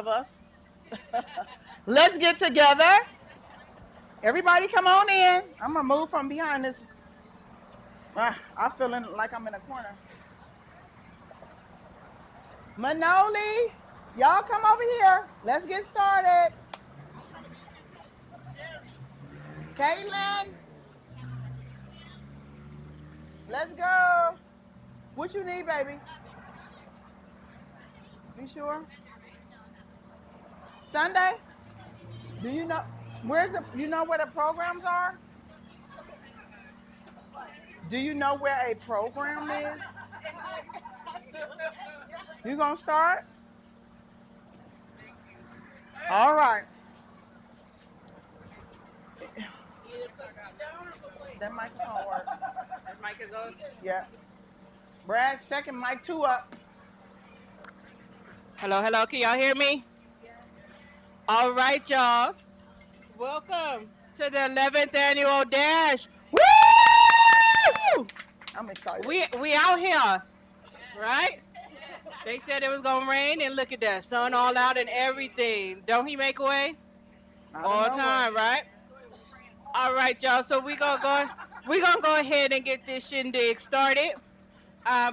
of us. Let's get together. Everybody come on in. I'm going to move from behind this. I'm feeling like I'm in a corner. Manoli, y'all come over here. Let's get started. Caitlin, let's go. What you need, baby? You sure? Sunday? Do you know you know where the programs are? Do you know where a program is? You gonna start? All right. That microphone work. That mic is on. Yeah. Brad, second mic 2 up. Hello, hello. Can y'all hear me? All right, y'all. Welcome to the 11th annual Dash. Woo! I'm excited. We out here, right? They said it was gonna rain, and look at that, sun all out and everything. Don't he make a way all the time, right? All right, y'all. So we gonna go ahead and get this shindig started.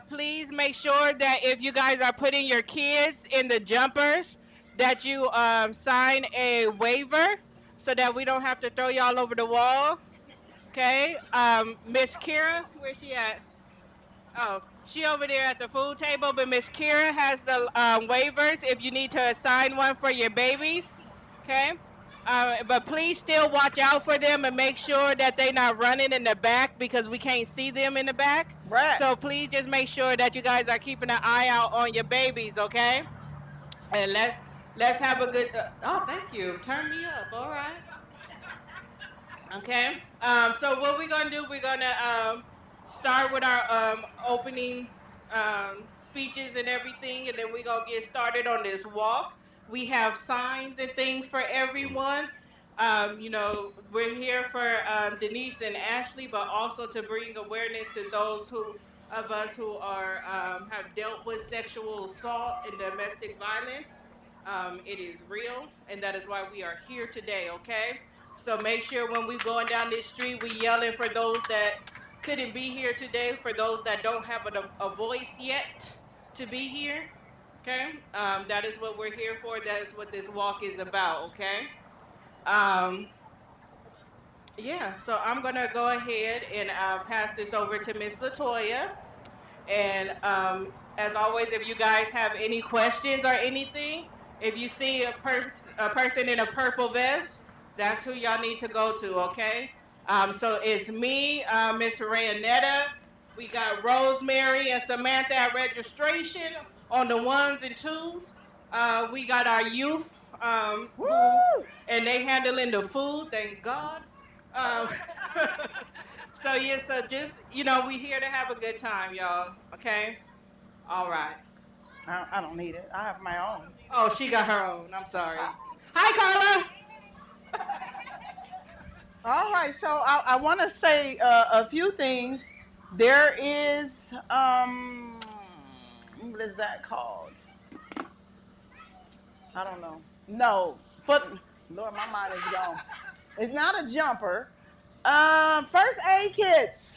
Please make sure that if you guys are putting your kids in the jumpers, that you sign a waiver so that we don't have to throw y'all over the wall. Okay. Miss Kira, where's she at? Oh, she over there at the food table, but Miss Kira has the waivers if you need to assign one for your babies. Okay. But please still watch out for them and make sure that they're not running in the back because we can't see them in the back. Right. So please just make sure that you guys are keeping an eye out on your babies, okay? And let's have a good. Oh, thank you. Turn me up. All right. Okay. So what we're gonna do? We're gonna start with our opening speeches and everything, and then we're gonna get started on this walk. We have signs and things for everyone. We're here for Denise and Ashley, but also to bring awareness to those of us who are have dealt with sexual assault and domestic violence. It is real, and that is why we are here today. Okay, so make sure when we're going down this street, we yelling for those that couldn't be here today, for those that don't have a voice yet to be here. Okay, that is what we're here for. That is what this walk is about. Okay. Yeah, so I'm gonna go ahead and pass this over to Miss Latoya. And as always, if you guys have any questions or anything, if you see a person in a purple vest, that's who y'all need to go to. Okay. So it's me, Miss Rayanetta. We got Rosemary and Samantha at registration on the 1s and 2s. We got our youth, and they handling the food, thank God. So just, we here to have a good time, y'all, okay? All right. I don't need it. I have my own. Oh, she got her own. I'm sorry. Hi, Carla. All right, so I want to say a few things. There is, what is that called? I don't know. No, Lord, my mind is gone. It's not a jumper. First aid kits.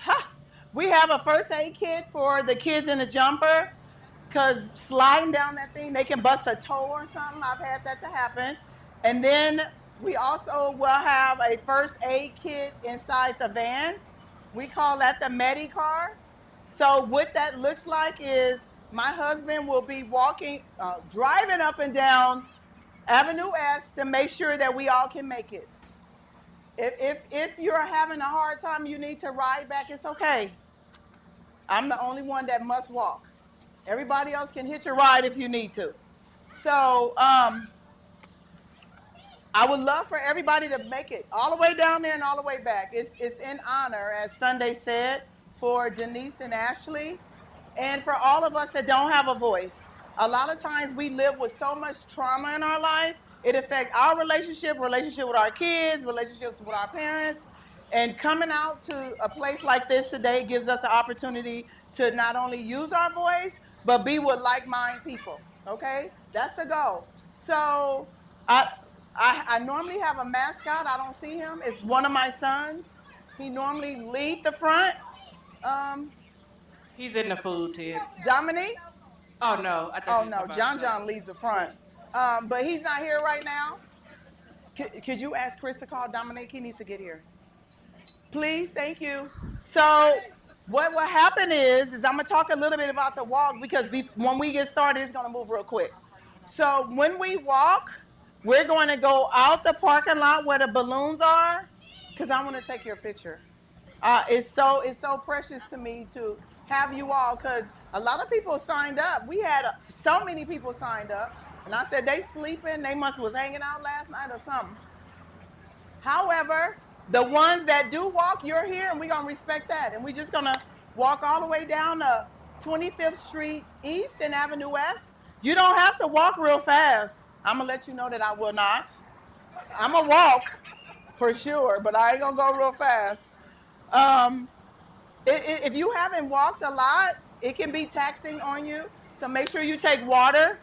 We have a first aid kit for the kids in the jumper, because sliding down that thing, they can bust a toe or something. I've had that to happen. And then we also will have a first aid kit inside the van. We call that the Medi-Car. So what that looks like is my husband will be driving up and down Avenue S to make sure that we all can make it. If you're having a hard time, you need to ride back, it's okay. I'm the only one that must walk. Everybody else can hitch a ride if you need to. So I would love for everybody to make it all the way down there and all the way back. It's in honor, as Sunday said, for Denise and Ashley, and for all of us that don't have a voice. A lot of times we live with so much trauma in our life. It affects our relationship with our kids, relationships with our parents. And coming out to a place like this today gives us the opportunity to not only use our voice, but be with like-minded people, okay? That's the goal. So I normally have a mascot. I don't see him. It's one of my sons. He normally lead the front. Um, He's in the food tent. Dominique. Oh no, I thought Oh you was no, talking John about John leads the front. But he's not here right now. Could you ask Chris to call Dominique? He needs to get here. Please, thank you. So what will happen is I'm gonna talk a little bit about the walk because when we get started, it's gonna move real quick. So when we walk, we're going to go out the parking lot where the balloons are, because I want to take your picture. It's so precious to me to have you all, because a lot of people signed up. We had so many people signed up, and I said they sleeping. They must was hanging out last night or something. However, the ones that do walk, you're here, and we're gonna respect that, and we're just gonna walk all the way down to 25th Street East and Avenue West. You don't have to walk real fast. I'm gonna let you know that I will not. I'm gonna walk for sure, but I ain't gonna go real fast. Um, if you haven't walked a lot, it can be taxing on you. So make sure you take water.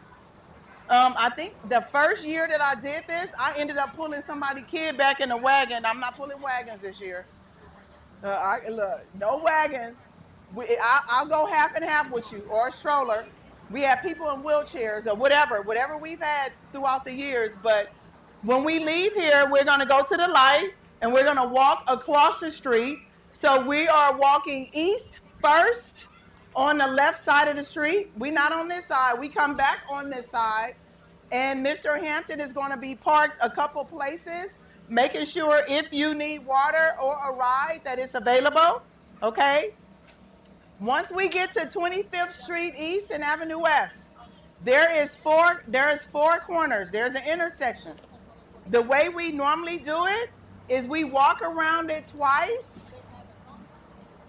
I think the first year that I did this, I ended up pulling somebody's kid back in the wagon. I'm not pulling wagons this year. Look, no wagons. I'll go half and half with you, or a stroller. We have people in wheelchairs or whatever we've had throughout the years. But when we leave here, we're going to go to the light and we're going to walk across the street. So we are walking east first on the left side of the street. We're not on this side. We come back on this side. And Mr. Hampton is going to be parked a couple places, making sure if you need water or a ride that it's available. Okay? Once we get to 25th Street East and Avenue West, there is four corners. There's an intersection. The way we normally do it is we walk around it twice.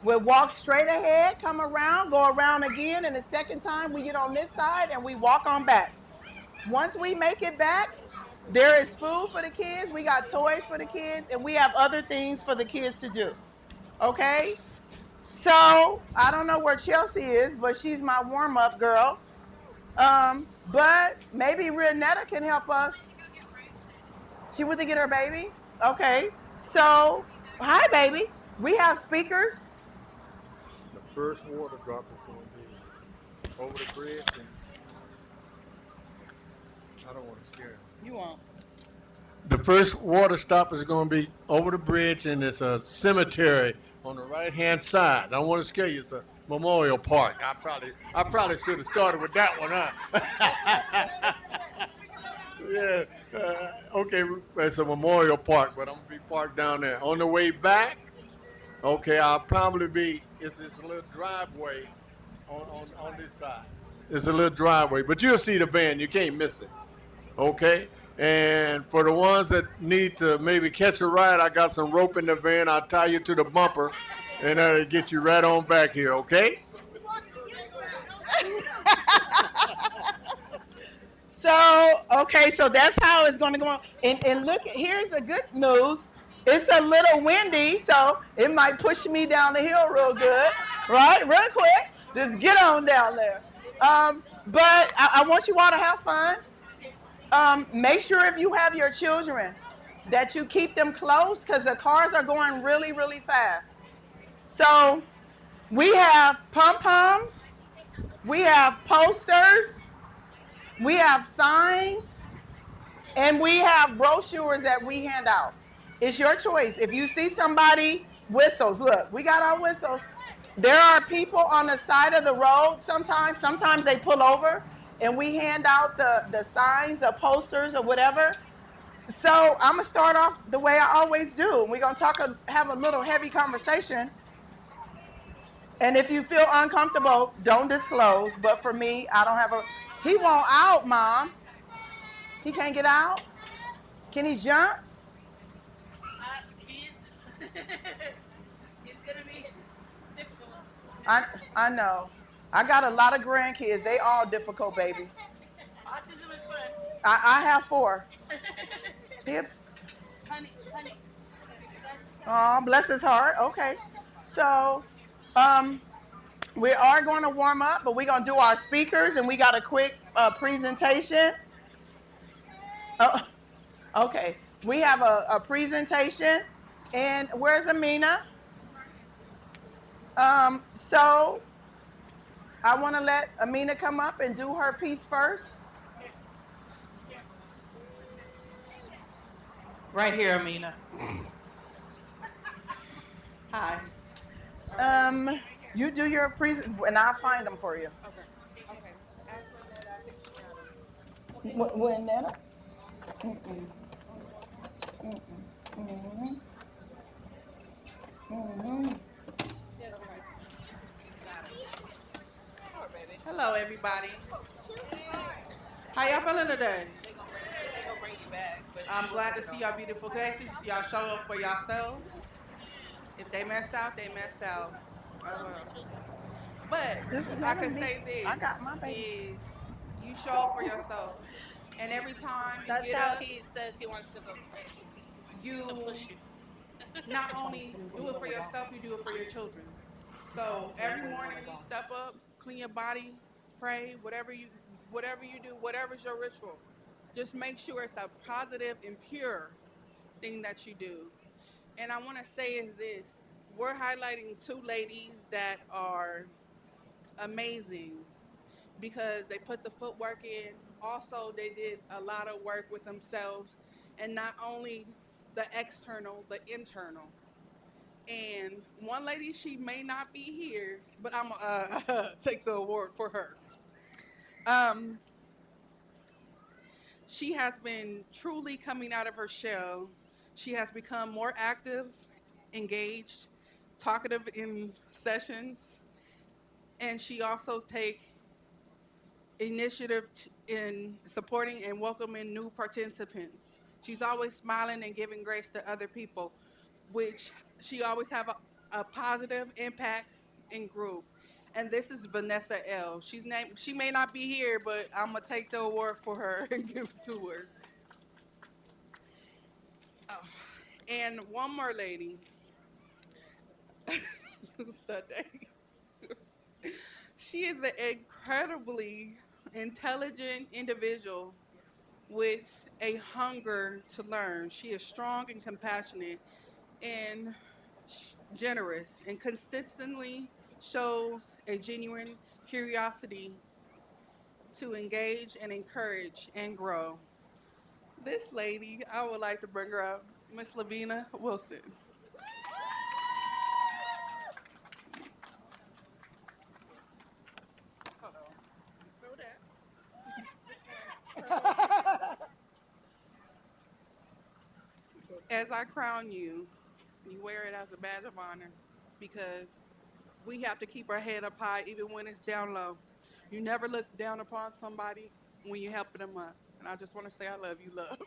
We'll walk straight ahead, come around, go around again, and the second time we get on this side and we walk on back. Once we make it back, there is food for the kids, we got toys for the kids, and we have other things for the kids to do. Okay? So, I don't know where Chelsea is, but she's my warm-up girl. But maybe Renetta can help us. She went to get her baby? Okay. So, hi, baby. We have speakers. The first water drop is going to be over the bridge, and I don't want to scare him. You won't. The first water stop is going to be over the bridge, and it's a cemetery on the right-hand side. I don't want to scare you. It's a memorial park. I probably should have started with that one, huh? Yeah. Okay, it's a memorial park, but I'm going to be parked down there. On the way back, okay, I'll probably be, it's a little driveway on this side. It's a little driveway, but you'll see the van. You can't miss it. Okay? And for the ones that need to maybe catch a ride, I got some rope in the van. I'll tie you to the bumper, and that'll get you right on back here, okay? So that's how it's going to go on. And look, here's the good news. It's a little windy, so it might push me down the hill real good, right? Real quick. Just get on down there. But I want you all to have fun. Make sure if you have your children that you keep them close because the cars are going really, really fast. So we have pom-poms, we have posters, we have signs, and we have brochures that we hand out. It's your choice. If you see somebody, whistles, look, we got our whistles. There are people on the side of the road sometimes they pull over, and we hand out the signs, the posters, or whatever. So I'm going to start off the way I always do. We're going to have a little heavy conversation. And if you feel uncomfortable, don't disclose. But for me, I don't have he won't out, Mom. He can't get out? Can he jump? It's gonna be difficult. I know. I got a lot of grandkids. They all difficult, baby. Autism is fun. I have 4. Yep. Honey. Oh, bless his heart. Okay. So, we are going to warm up, but we're going to do our speakers, and we got a quick presentation. Oh, okay. We have a presentation, and where's Amina? So I want to let Amina come up and do her piece first. Right here, Amina. Hi. You do your present, and I'll find them for you. Okay. Okay. After that, I think she got them. When Nana? Mm-hmm. Mm-hmm. Hello, everybody. How y'all feeling today? I'm glad to see y'all beautiful faces. Y'all show up for yourselves. If they messed out, they messed out. But This is I not a can me. say I this got my baby. is you show up for yourself. And every time you That's get how up, he says he wants to vote. To you push you. not only do it for yourself, you do it for your children. So every morning when you step up, clean your body, pray, whatever you do, whatever's your ritual. Just make sure it's a positive and pure thing that you do. And I want to say is this, we're highlighting two ladies that are amazing because they put the footwork in. Also, they did a lot of work with themselves and not only the external, the internal. And one lady, she may not be here, but I'm take the award for her. Um, she has been truly coming out of her shell. She has become more active, engaged, talkative in sessions, and she also take initiative in supporting and welcoming new participants. She's always smiling and giving grace to other people, which she always have a positive impact in group. And this is Vanessa L. She's named. She may not be here, but I'm gonna take the award for her and give it to her. Oh. And one more lady, Sunday. She is an incredibly intelligent individual with a hunger to learn. She is strong and compassionate and generous and consistently shows a genuine curiosity to engage and encourage and grow. This lady, I would like to bring her up, Miss Lavina Wilson. Hold on. Throw that. As I crown you, you wear it as a badge of honor because we have to keep our head up high even when it's down low. You never look down upon somebody when you're helping them up. And I just want to say I love you, love.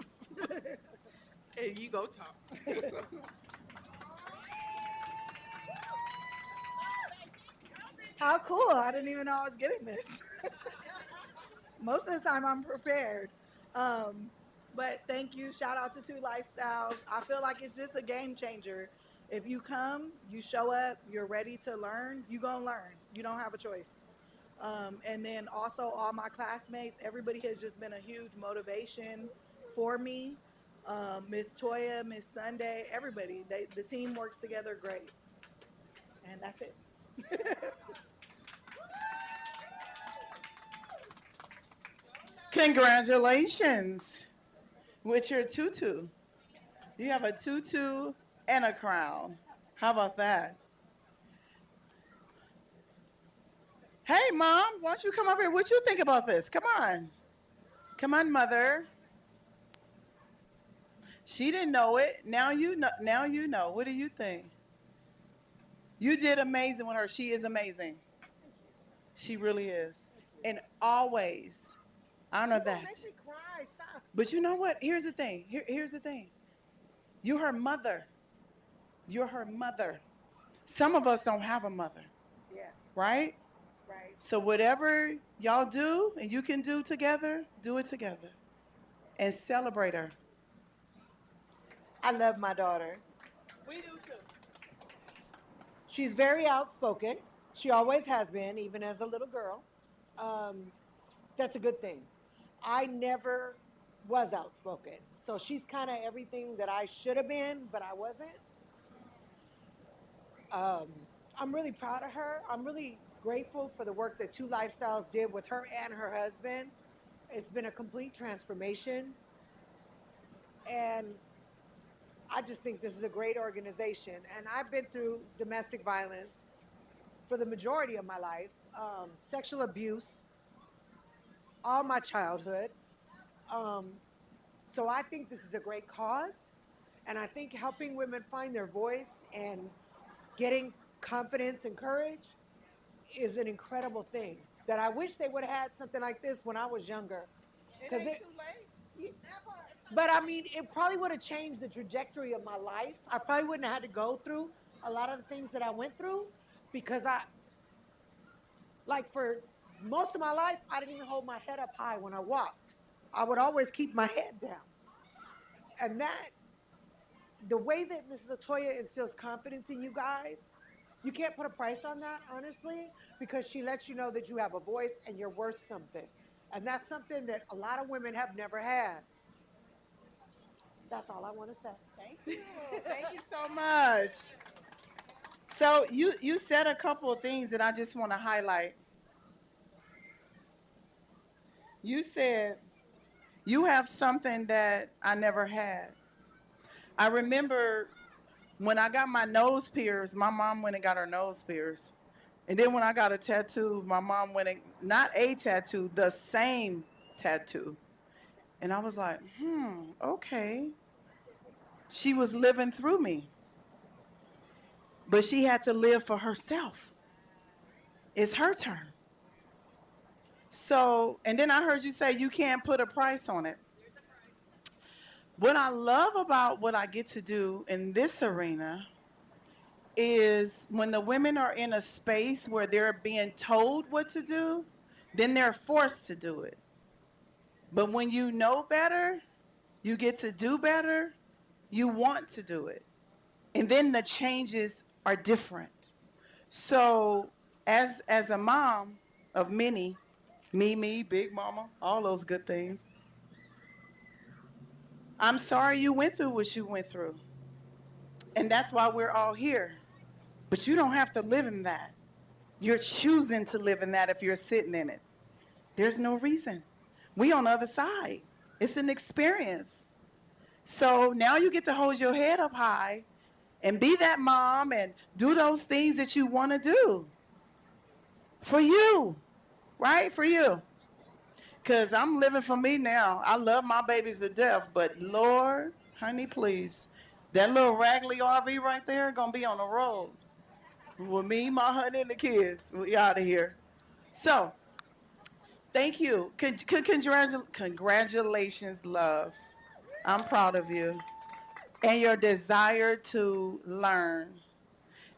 And you go talk. How cool. I didn't even know I was getting this. Most of the time I'm prepared. But thank you. Shout out to Two Lifestyles. I feel like it's just a game changer. If you come, you show up, you're ready to learn, you're going to learn. You don't have a choice. And then also all my classmates, everybody has just been a huge motivation for me. Miss Toya, Miss Sunday, everybody. The team works together great. And that's it. Congratulations with your tutu. You have a tutu and a crown. How about that? Hey, Mom, why don't you come over here? What you think about this? Come on. Come on, Mother. She didn't know it. Now you know. Now you know. What do you think? You did amazing with her. She is amazing. She really is. And always honor that. Make me cry. Stop. But you know what? Here's the thing. Here's the thing. You're her mother. You're her mother. Some of us don't have a mother, Yeah, right? right. So whatever y'all do and you can do together, do it together. And celebrate her. I love my daughter. We do too. She's very outspoken. She always has been, even as a little girl. That's a good thing. I never was outspoken. So she's kind of everything that I should have been, but I wasn't. I'm really proud of her. I'm really grateful for the work that Two Lifestyles did with her and her husband. It's been a complete transformation. And I just think this is a great organization. And I've been through domestic violence for the majority of my life, sexual abuse, all my childhood. So I think this is a great cause. And I think helping women find their voice and getting confidence and courage is an incredible thing that I wish they would have had something like this when I was younger. It ain't too late. But I mean, it probably would have changed the trajectory of my life. I probably wouldn't have had to go through a lot of the things that I went through because like for most of my life, I didn't even hold my head up high when I walked. I would always keep my head down. And the way that Mrs. Latoya instills confidence in you guys, you can't put a price on that, honestly, because she lets you know that you have a voice and you're worth something. And that's something that a lot of women have never had. That's all I want to say. Thank you. Thank you so much. So you said a couple of things that I just want to highlight. You said you have something that I never had. I remember when I got my nose pierced, my mom went and got her nose pierced. And then when I got a tattoo, my mom went and, not a tattoo, the same tattoo. And I was like, okay. She was living through me. But she had to live for herself. It's her turn. So, and then I heard you say you can't put a price on it. What I love about what I get to do in this arena is when the women are in a space where they're being told what to do, then they're forced to do it. But when you know better, you get to do better, you want to do it. And then the changes are different. So as a mom of many, me, Big Mama, all those good things, I'm sorry you went through what you went through. And that's why we're all here. But you don't have to live in that. You're choosing to live in that if you're sitting in it. There's no reason. We on the other side. It's an experience. So now you get to hold your head up high and be that mom and do those things that you want to do. For you, right? For you. Because I'm living for me now. I love my babies to death, but Lord, honey, please. That little raggedy RV right there going to be on the road. With me, my honey, and the kids. We out of here. So, thank you. Congratulations, love. I'm proud of you. And your desire to learn.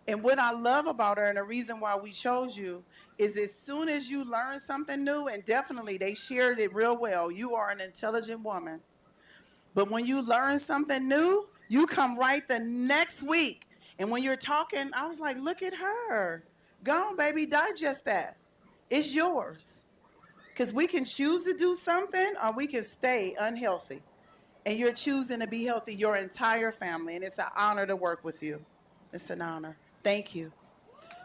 And what I love about her, and the reason why we chose you, is as soon as you learn something new, and definitely they shared it real well, you are an intelligent woman. But when you learn something new, you come right the next week. And when you're talking, I was like, look at her. Go on, baby, digest that. It's yours. Because we can choose to do something or we can stay unhealthy. And you're choosing to be healthy, your entire family. And it's an honor to work with you. It's an honor. Thank you.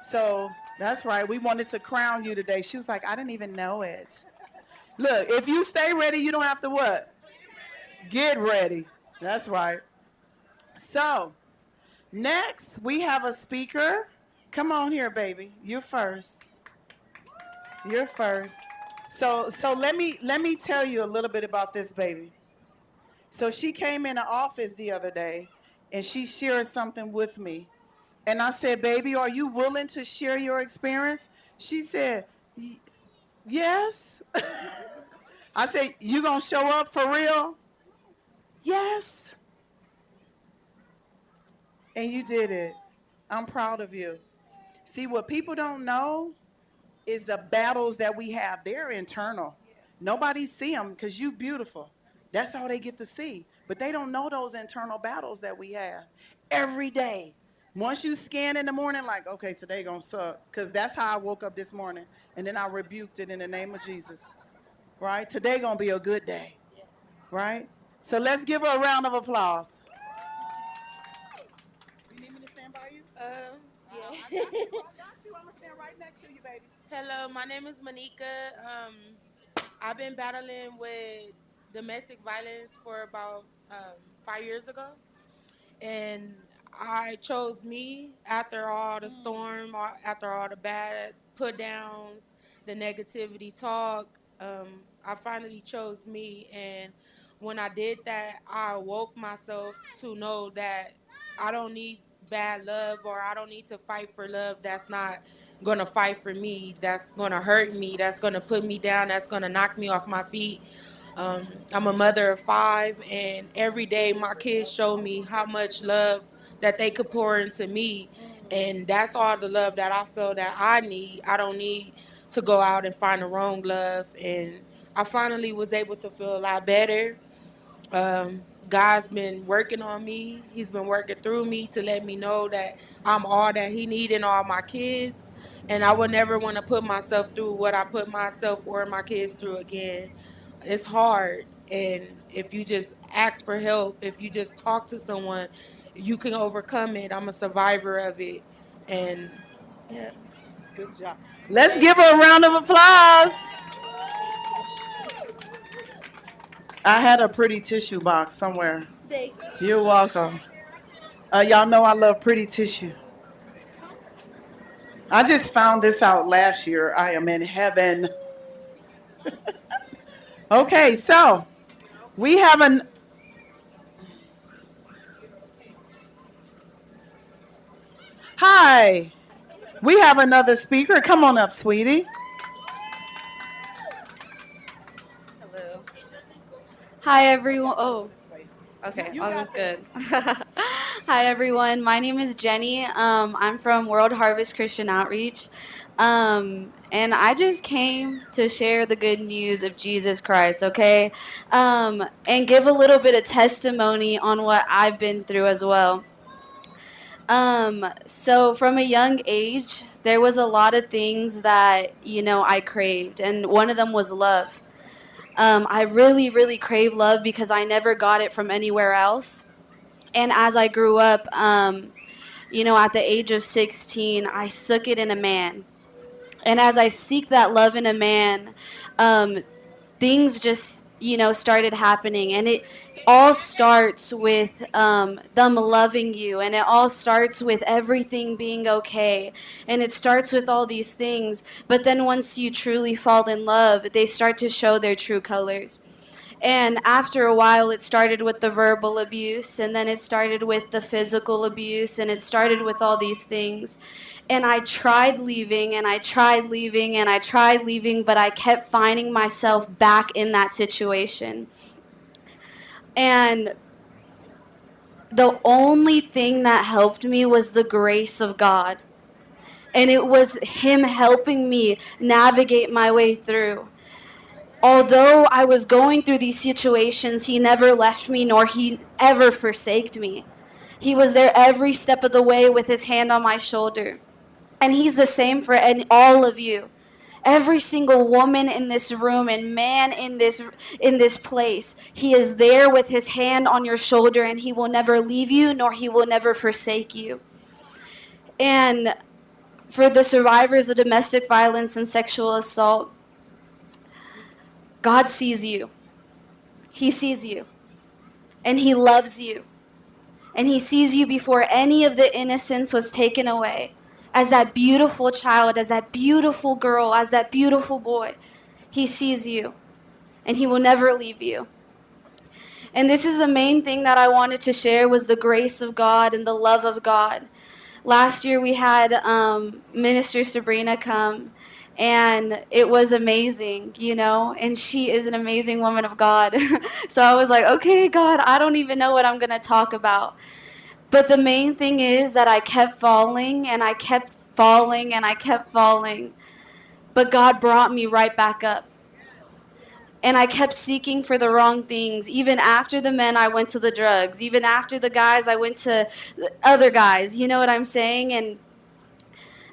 So that's right. We wanted to crown you today. She was like, I didn't even know it. Look, if you stay ready, you don't have to what? Get ready. That's right. So next, we have a speaker. Come on here, baby. You're first. You're first. So let me tell you a little bit about this baby. So she came in the office the other day, and she shared something with me. And I said, baby, are you willing to share your experience? She said, yes. I said, you gonna show up for real? Yes. And you did it. I'm proud of you. See, what people don't know is the battles that we have. They're internal. Nobody see them because you beautiful. That's all they get to see. But they don't know those internal battles that we have every day. Once you scan in the morning, like, okay, today gonna suck. Because that's how I woke up this morning. And then I rebuked it in the name of Jesus. Right? Today gonna be a good day. right? So let's give her a round of applause. You need me to stand by you? Yeah. I got you. I'm gonna stand right next to you, baby. Hello, my name is Monica. I've been battling with domestic violence for about 5 years ago, and I chose me after all the storm, after all the bad put downs, the negativity talk. I finally chose me, and when I did that, I woke myself to know that I don't need bad love, or I don't need to fight for love that's not gonna fight for me, that's gonna hurt me, that's gonna put me down, that's gonna knock me off my feet. I'm a mother of 5, and every day my kids show me how much love that they could pour into me, and that's all the love that I feel that I need. I don't need to go out and find the wrong love, and I finally was able to feel a lot better. God's been working on me. He's been working through me to let me know that I'm all that He needs in all my kids. And I would never want to put myself through what I put myself or my kids through again. It's hard. And if you just ask for help, if you just talk to someone, you can overcome it. I'm a survivor of it. And yeah. Good job. Let's give her a round of applause. I had a pretty tissue box somewhere. Thank you. You're welcome. Y'all know I love pretty tissue. I just found this out last year. I am in heaven. Okay, so we have an. Hi. We have another speaker. Come on up, sweetie. Hello. Hi, everyone. Oh, okay. You All got was this. good. Hi, everyone. My name is Jenny. I'm from World Harvest Christian Outreach. And I just came to share the good news of Jesus Christ, okay? And give a little bit of testimony on what I've been through as well. So from a young age, there was a lot of things that, I craved. And one of them was love. I really, really crave love because I never got it from anywhere else. And as I grew up, at the age of 16, I took it in a man. And as I seek that love in a man, things just, started happening. And it all starts with them loving you. And it all starts with everything being okay. And it starts with all these things. But then once you truly fall in love, they start to show their true colors. And after a while, it started with the verbal abuse, and then it started with the physical abuse, and it started with all these things. And I tried leaving, and I tried leaving, and I tried leaving, but I kept finding myself back in that situation. And the only thing that helped me was the grace of God. And it was Him helping me navigate my way through. Although I was going through these situations, He never left me, nor He ever forsaked me. He was there every step of the way with His hand on my shoulder. And He's the same for all of you. Every single woman in this room and man in this place, He is there with His hand on your shoulder, and He will never leave you, nor He will never forsake you. And for the survivors of domestic violence and sexual assault, God sees you. He sees you. And He loves you. And He sees you before any of the innocence was taken away. As that beautiful child, as that beautiful girl, as that beautiful boy. He sees you. And He will never leave you. And this is the main thing that I wanted to share, was the grace of God and the love of God. Last year we had Minister Sabrina come. And it was amazing, and she is an amazing woman of God. So I was like, okay, God, I don't even know what I'm going to talk about. But the main thing is that I kept falling, and I kept falling, and I kept falling. But God brought me right back up. And I kept seeking for the wrong things. Even after the men, I went to the drugs. Even after the guys, I went to other guys. You know what I'm saying? And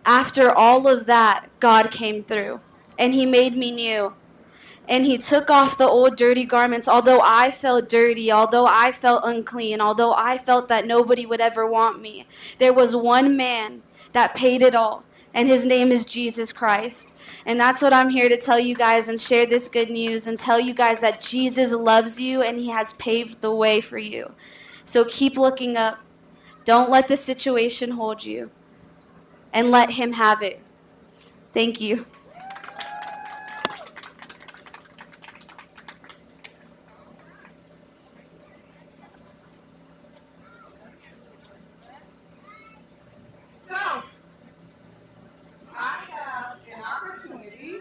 after all of that, God came through, and He made me new. And he took off the old dirty garments. Although I felt dirty, although I felt unclean, although I felt that nobody would ever want me, there was one man that paid it all. And his name is Jesus Christ. And that's what I'm here to tell you guys and share this good news and tell you guys that Jesus loves you and he has paved the way for you. So keep looking up. Don't let the situation hold you. And let him have it. Thank you. So, I have an opportunity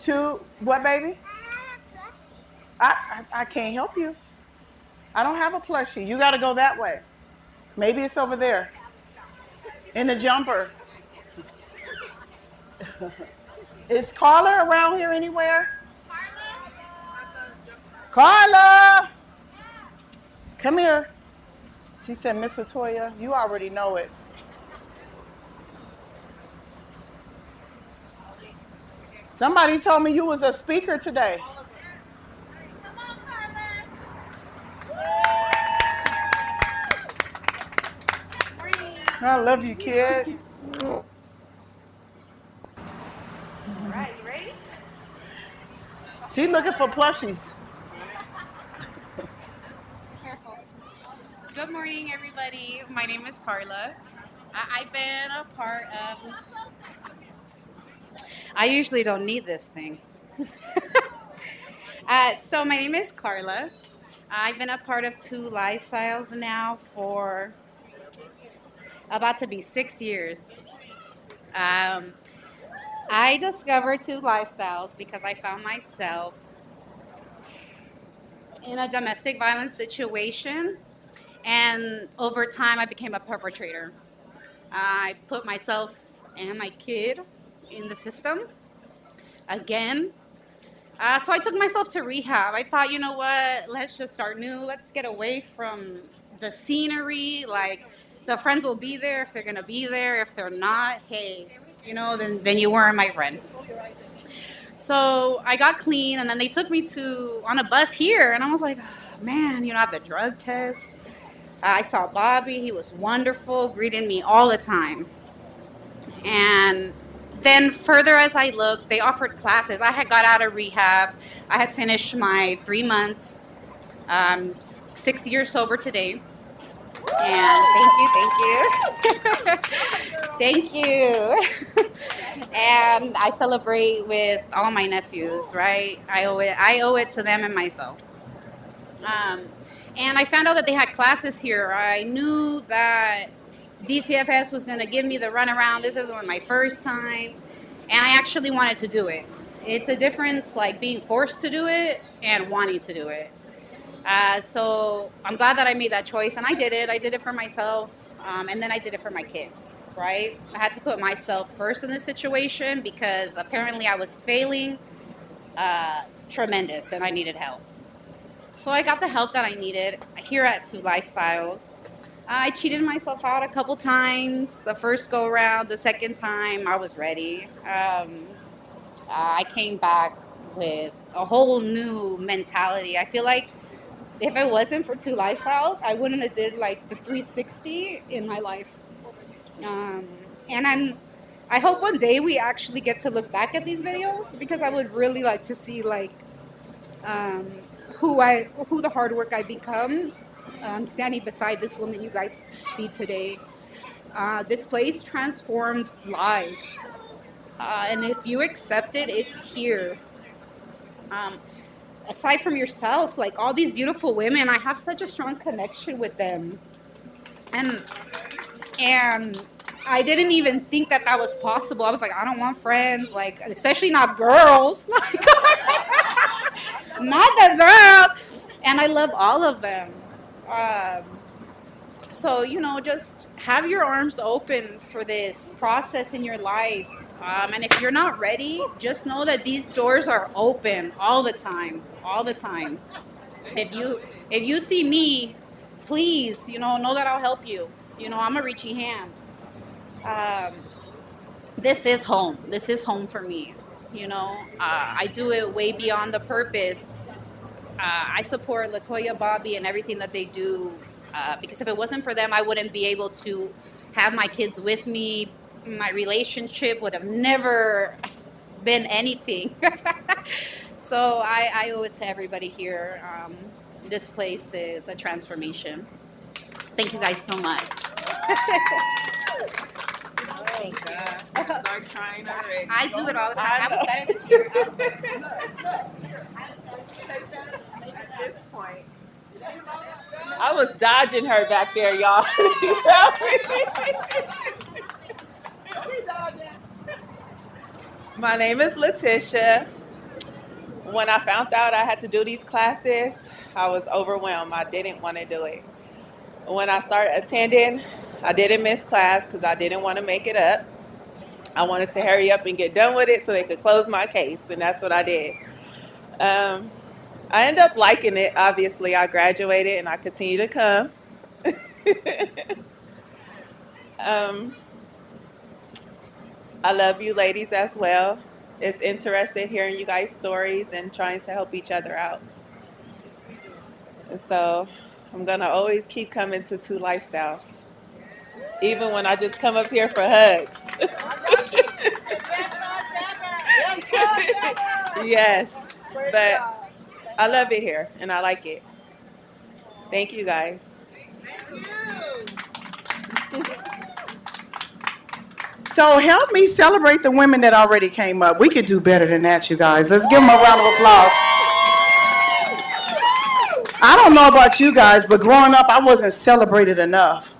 to, what, baby? I can't help you. I don't have a plushie. You got to go that way. Maybe it's over there in the jumper. Is Carla around here anywhere? Carla! Come here. She said, Miss Latoya, you already know it. Somebody told me you was a speaker today. I love you, kid. All right, you ready? She's looking for plushies. Careful. Good morning, everybody. My name is Carla. I've been a part of... I usually don't need this thing. So my name is Carla. I've been a part of Two Lifestyles now for about to be 6 years. I discovered Two Lifestyles because I found myself in a domestic violence situation, and over time I became a perpetrator. I put myself and my kid in the system again. So I took myself to rehab. I thought, you know what, let's just start new. Let's get away from the scenery. Like, the friends will be there if they're gonna be there. If they're not, hey, you know, then you weren't my friend. So I got clean, and then they took me on a bus here, and I was like, oh, man, you know, I have the drug test. I saw Bobby. He was wonderful, greeting me all the time. And then further as I looked, they offered classes. I had got out of rehab. I had finished my 3 months, 6 years sober today. And thank you. And I celebrate with all my nephews, right? I owe it to them and myself. And I found out that they had classes here. I knew that DCFS was going to give me the runaround. This isn't my first time. And I actually wanted to do it. It's a difference, like being forced to do it and wanting to do it. So I'm glad that I made that choice, and I did it. I did it for myself, and then I did it for my kids, right? I had to put myself first in this situation because apparently I was failing tremendous, and I needed help. So I got the help that I needed here at Two Lifestyles. I cheated myself out a couple times. The first go around, the second time, I was ready. I came back with a whole new mentality. I feel like if it wasn't for Two Lifestyles, I wouldn't have did like the 360 in my life. And I hope one day we actually get to look back at these videos, because I would really like to see like who the hard work I become, standing beside this woman you guys see today. This place transforms lives, and if you accept it, it's here. Aside from yourself, like all these beautiful women, I have such a strong connection with them. And I didn't even think that was possible. I was like, I don't want friends, like, especially not girls. Like, not the girls. And I love all of them. So, you know, just have your arms open for this process in your life. And if you're not ready, just know that these doors are open all the time. If you see me, please, you know that I'll help you. You know, I'm a reaching hand. this is home. This is home for me. You know, I do it way beyond the purpose. I support Latoya, Bobby, and everything that they do because if it wasn't for them, I wouldn't be able to have my kids with me. My relationship would have never been anything. So I owe it to everybody here. This place is a transformation. Thank you guys so much. Oh God. Start trying already. I do it all the time. I was better this year. I was better. At this point. I was dodging her back there, y'all. You felt me? My name is Letitia. When I found out I had to do these classes, I was overwhelmed. I didn't want to do it. When I started attending, I didn't miss class because I didn't want to make it up. I wanted to hurry up and get done with it so they could close my case, and that's what I did. I ended up liking it. Obviously, I graduated and I continue to come. I love you ladies as well. It's interesting hearing you guys' stories and trying to help each other out. And so I'm going to always keep coming to Two Lifestyles, even when I just come up here for hugs. Yes, but I love it here and I like it. Thank you guys. So help me celebrate the women that already came up. We could do better than that, you guys. Let's give them a round of applause. I don't know about you guys, but growing up, I wasn't celebrated enough,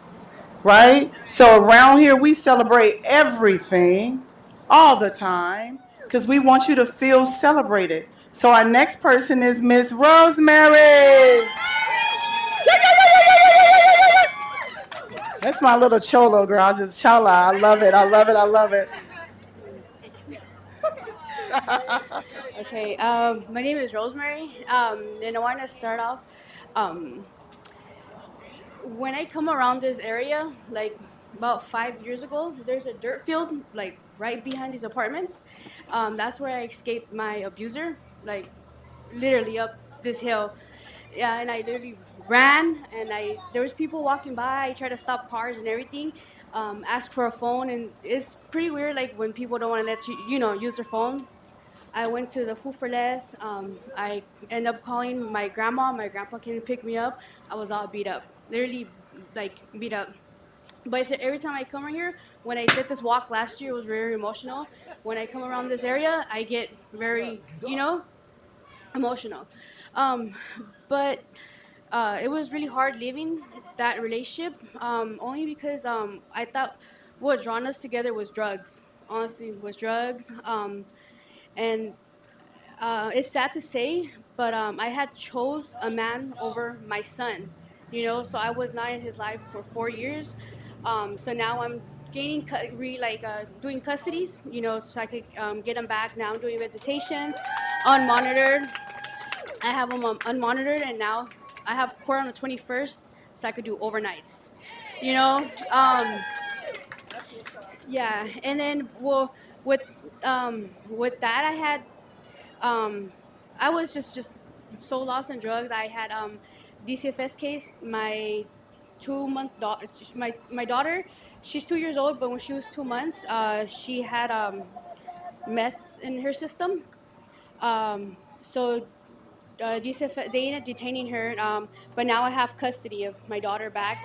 right? So around here, we celebrate everything all the time because we want you to feel celebrated. So our next person is Miss Rosemary. That's my little cholo girl, just chola. I love it, I love it, I love it. Okay, my name is Rosemary, and I want to start off. When I come around this area, like about 5 years ago, there's a dirt field like right behind these apartments. That's where I escaped my abuser, like literally up this hill. Yeah, and I literally ran, and there was people walking by. I tried to stop cars and everything, ask for a phone, and it's pretty weird, like when people don't want to let you, use their phone. I went to the Food for Less. I ended up calling my grandma. My grandpa came to pick me up. I was all beat up, literally, like beat up. But it's every time I come right here, when I did this walk last year, it was very emotional. When I come around this area, I get very, emotional. But it was really hard leaving that relationship, only because I thought what drawn us together was drugs. Honestly, was drugs. And it's sad to say, but I had chose a man over my son, so I was not in his life for 4 years. So now I'm gaining, doing custodies, so I could get him back. Now I'm doing visitations, unmonitored. I have him unmonitored, and now I have court on the 21st, so I could do overnights, Yeah, and then, well, with that, I had, I was just so lost in drugs. I had DCFS case. My 2-month daughter, my daughter, she's 2 years old, but when she was 2 months, she had meth in her system. So DCFS, they ended up detaining her, but now I have custody of my daughter back.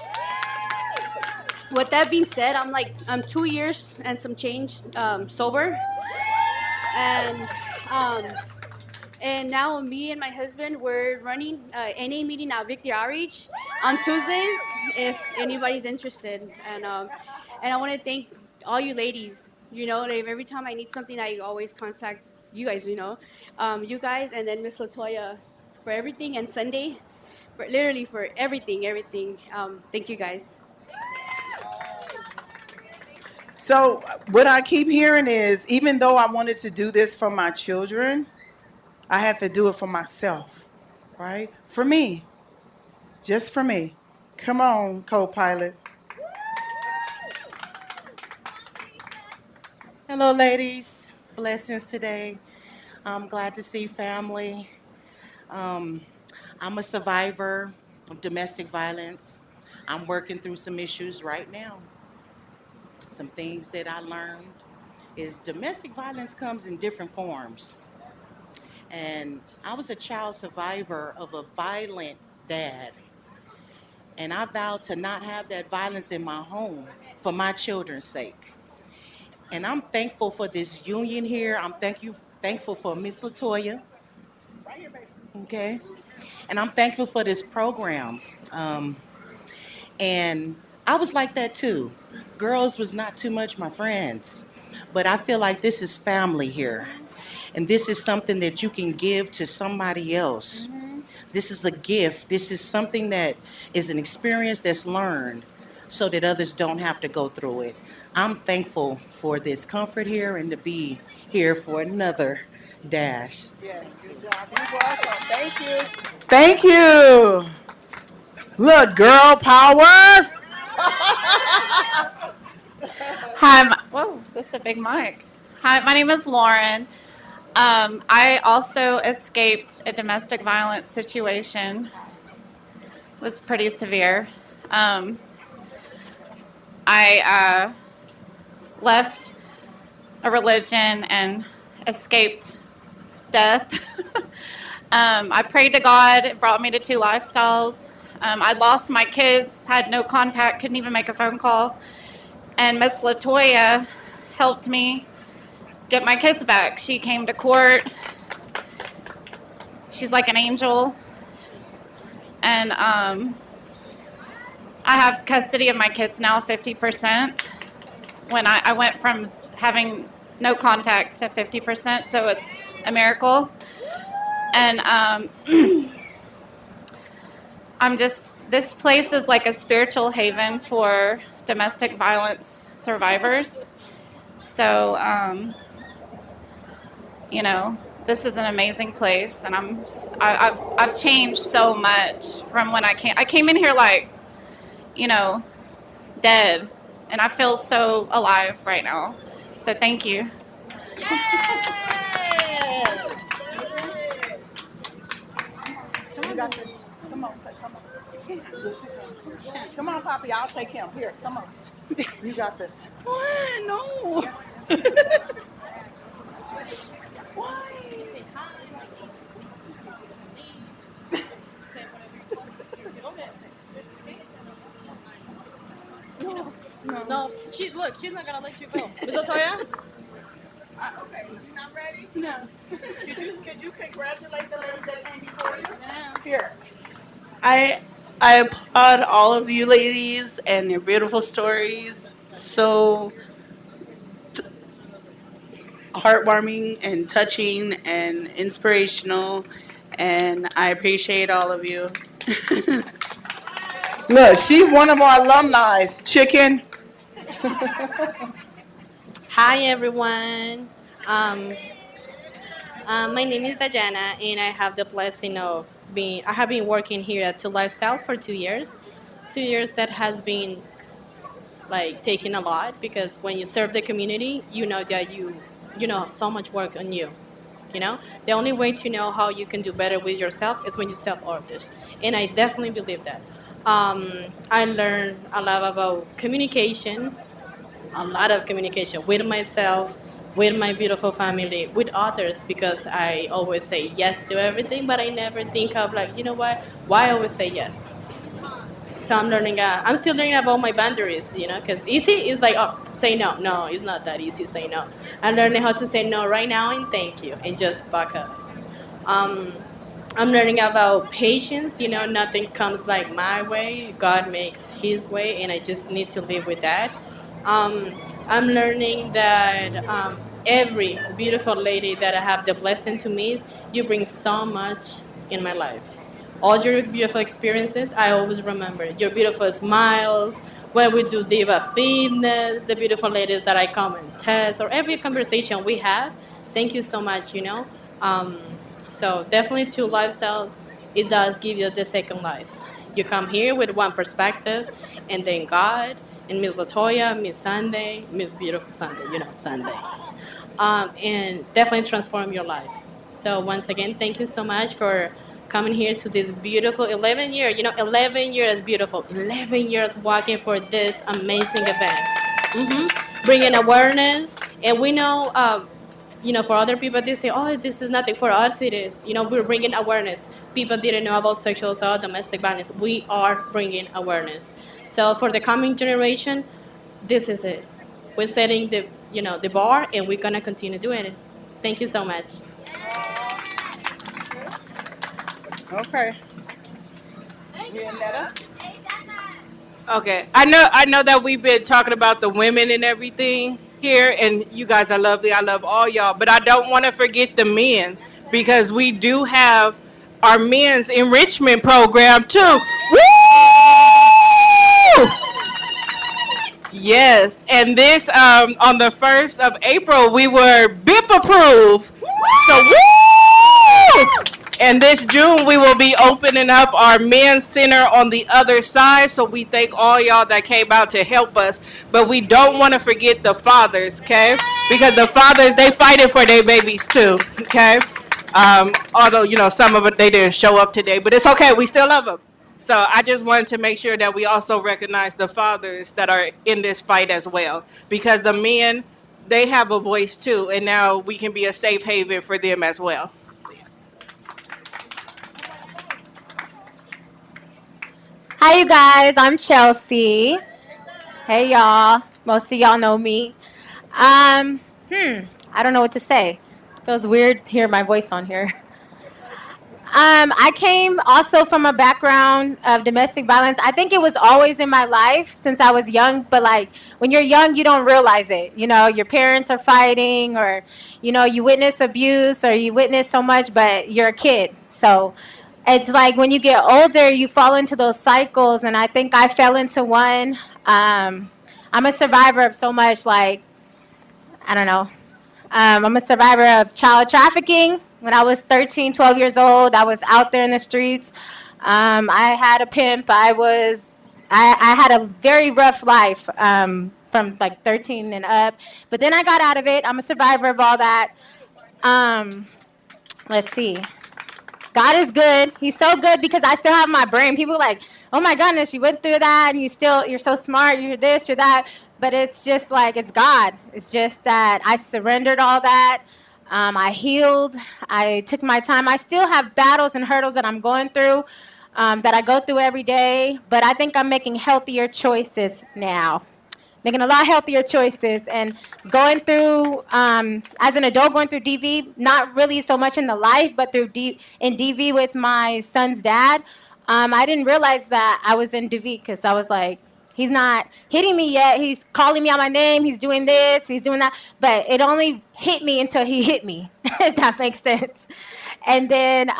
With that being said, I'm 2 years and some change sober, and now me and my husband, we're running NA meeting at Victory Outreach on Tuesdays if anybody's interested. And I want to thank all you ladies. Like every time I need something, I always contact you guys. You guys, and then Miss Latoya for everything, and Sunday for literally for everything. Thank you guys. So what I keep hearing is, even though I wanted to do this for my children, I have to do it for myself, right? For me, just for me. Come on, co-pilot. Hello, ladies. Blessings today. I'm glad to see family. Um, I'm a survivor of domestic violence. I'm working through some issues right now. Some things that I learned is domestic violence comes in different forms. And I was a child survivor of a violent dad. And I vowed to not have that violence in my home for my children's sake. And I'm thankful for this union here. Thankful for Miss Latoya. Okay. And I'm thankful for this program. And I was like that too. Girls was not too much my friends. But I feel like this is family here. And this is something that you can give to somebody else. This is a gift. This is something that is an experience that's learned so that others don't have to go through it. I'm thankful for this comfort here and to be here for another dash. Yes, good job. You're welcome. Thank you. Thank you. Look, girl power. Hi, whoa, that's a big mic. Hi, my name is Lauren. I also escaped a domestic violence situation. It was pretty severe. I left a religion and escaped death. I prayed to God. It brought me to Two Lifestyles. I lost my kids, had no contact, couldn't even make a phone call. And Miss Latoya helped me get my kids back. She came to court. She's like an angel. And I have custody of my kids now, 50%. When I went from having no contact to 50%, so it's a miracle. And this place is like a spiritual haven for domestic violence survivors. So, this is an amazing place, and I've changed so much from when I came. I came in here like, dead, and I feel so alive right now. So thank you. You got this. Come on, come on. Come on, Poppy. I'll take him. Here, come on. You got this. What? No. No, she's not gonna let you go. Miss Latoya? Okay, you not ready? No. Could you congratulate the ladies that came before you? Here. I applaud all of you ladies and your beautiful stories. So heartwarming and touching and inspirational, and I appreciate all of you. Look, she one of our alumni. Chicken. Hi, everyone. My name is Dajana, and I have the blessing of I have been working here at Two Lifestyles for 2 years. 2 years that has been like taking a lot, because when you serve the community, you know that you so much work on you. The only way to know how you can do better with yourself is when you serve others, and I definitely believe that. I learned a lot about communication, a lot of communication with myself, with my beautiful family, with others, because I always say yes to everything, but I never think of why I always say yes. So I'm still learning about my boundaries, because easy is like, oh, say no. No, it's not that easy, say no. I'm learning how to say no right now and thank you, and just back up. I'm learning about patience, nothing comes like my way. God makes his way, and I just need to live with that. I'm learning that every beautiful lady that I have the blessing to meet, you bring so much in my life. All your beautiful experiences, I always remember. Your beautiful smiles, when we do Diva Fitness, the beautiful ladies that I come and test, or every conversation we have. Thank you so much, So definitely Two Lifestyle, it does give you the second life. You come here with one perspective, and then God, and Miss Latoya, Miss Sunday, Miss Beautiful Sunday, Sunday. And definitely transform your life. So once again, thank you so much for coming here to this beautiful 11 year. 11 years beautiful. 11 years walking for this amazing event. Bringing awareness, and we know, for other people, they say, "Oh, this is nothing." For us, it is. We're bringing awareness. People didn't know about sexual assault, domestic violence. We are bringing awareness. So for the coming generation, this is it. We're setting the bar, and we're gonna continue doing it. Thank you so much. Okay. Netta? Okay, I know that we've been talking about the women and everything here, and you guys are lovely. I love all y'all, but I don't want to forget the men, because we do have our men's enrichment program too. Woo! Yes, and this on the 1st of April we were BIP approved. So woo! And this June, we will be opening up our men's center on the other side. So we thank all y'all that came out to help us. But we don't want to forget the fathers, okay? Because the fathers, they fighting for their babies too, okay? Although, some of it, they didn't show up today. But it's okay. We still love them. So I just wanted to make sure that we also recognize the fathers that are in this fight as well. Because the men, they have a voice too. And now we can be a safe haven for them as well. Hi, you guys. I'm Chelsea. Hey, y'all. Most of y'all know me. I don't know what to say. Feels weird to hear my voice on here. I came also from a background of domestic violence. I think it was always in my life since I was young, but when you're young, you don't realize it. Your parents are fighting, or, you witness abuse, or you witness so much, but you're a kid. So it's like when you get older, you fall into those cycles, and I think I fell into one. I'm a survivor of so much, I don't know. I'm a survivor of child trafficking. When I was 13, 12 years old, I was out there in the streets. I had a pimp. I had a very rough life from 13 and up. But then I got out of it. I'm a survivor of all that. Let's see. God is good. He's so good because I still have my brain. People are like, oh my goodness, you went through that and you're so smart, you're this, you're that. But it's just it's God. It's just that I surrendered all that. I healed. I took my time. I still have battles and hurdles that I'm going through, that I go through every day. But I think I'm making healthier choices now. Making a lot healthier choices, and going through, as an adult, going through DV, not really so much in the life, but in DV with my son's dad. I didn't realize that I was in DV because I was like, he's not hitting me yet. He's calling me out my name. He's doing this. He's doing that. But it only hit me until he hit me, if that makes sense. And then,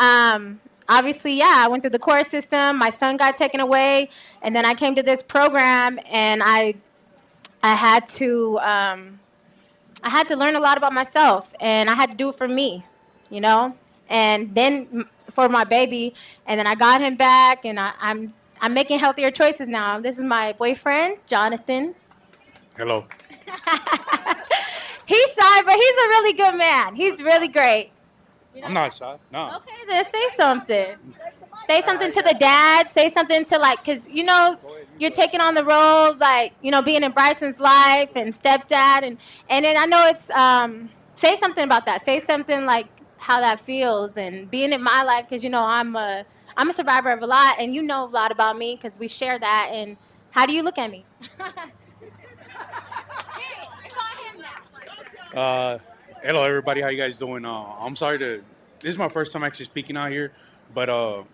obviously, I went through the court system. My son got taken away. And then I came to this program, and I had to learn a lot about myself, and I had to do it for me, and then for my baby. And then I got him back, and I'm making healthier choices now. This is my boyfriend, Jonathan. Hello. He's shy, but he's a really good man. He's really great. I'm not shy. No. Okay, then say something. Say something to the dad. Say something to because you're taking on the role of being in Bryson's life and stepdad, and then I know it's say something about that. Say something how that feels and being in my life, because I'm a survivor of a lot, and a lot about me because we share that. And how do you look at me? Hello, everybody. How you guys doing? I'm sorry this is my first time actually speaking out here, but all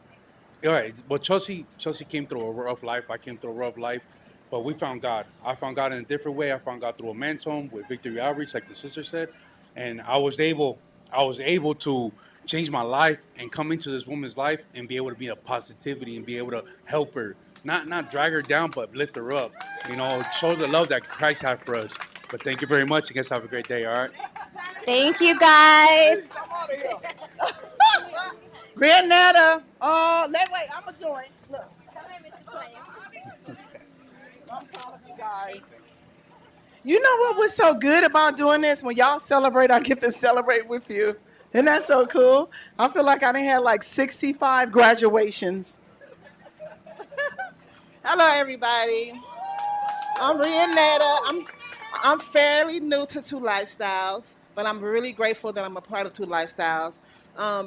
right. Well, Chelsea came through a rough life. I came through a rough life, but we found God. I found God in a different way. I found God through a men's home with Victory Outreach, like the sister said, and I was able to change my life and come into this woman's life and be able to be a positivity and be able to help her, not drag her down, but lift her up. Show the love that Christ had for us. But thank you very much. I guess have a great day. All right. Thank you, guys. Granada. Wait, I'm going to join. Look. I'm calling you guys. guys. You know what was so good about doing this? When y'all celebrate, I get to celebrate with you. Isn't that so cool? I feel like I done had like 65 graduations. Hello, everybody. I'm Rianetta. I'm fairly new to Two Lifestyles, but I'm really grateful that I'm a part of Two Lifestyles.